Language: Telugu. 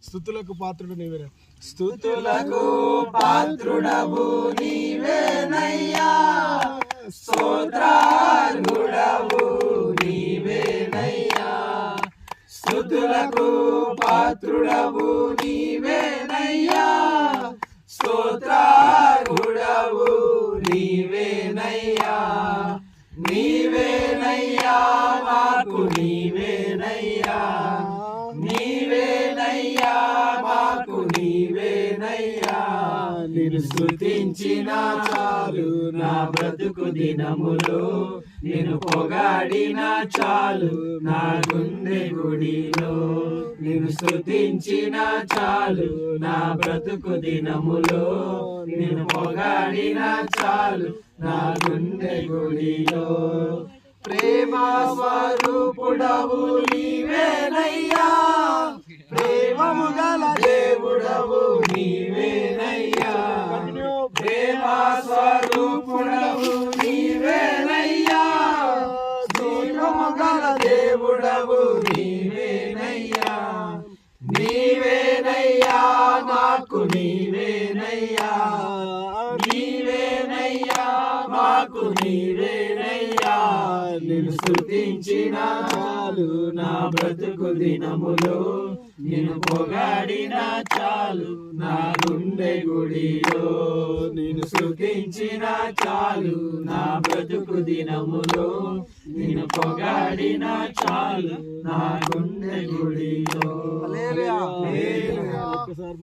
స్తుతులకు పాత్రుడు నీవే. స్తుతులకు పాత్రుడవు నీవేనయ్యా, స్తోత్రార్హుడవు నీవేనయ్యా. స్తుతులకు పాత్రుడవు నీవేనయ్యా, స్తోత్రార్హుడవు నీవేనయ్యా. నీవేనయ్యా మాకు నీవేనయ్యా, నీవేనయ్యా మాకు నీవేనయ్యా. నిన్ను స్తుతించిన చాలు నా బ్రతుకు దినములో, నిన్ను పొగాడిన చాలు నా గుండె గుడిలో. నిన్ను స్తుతించిన చాలు నా బ్రతుకు దినములో, నిన్ను పొగాడిన చాలు నా గుండె గుడిలో. ప్రేమ స్వరూపుడవు నీవేనయ్యా, ప్రేమము గల దేవుడవు నీవేనయ్యా. ప్రేమ స్వరూపుడవు నీవేనయ్యా, ప్రేమము గల దేవుడవు నీవేనయ్యా. నీవేనయ్యా మాకు నీవేనయ్యా, నీవేనయ్యా మాకు నీవేనయ్యా. నిన్ను స్తుతించిన చాలు నా బ్రతుకు దినములో, నిన్ను పొగాడిన చాలు నా గుండె గుడిలో. నిన్ను స్తుతించిన చాలు నా బ్రతుకు దినములో, నిన్ను పొగాడిన చాలు నా గుండె గుడిలో.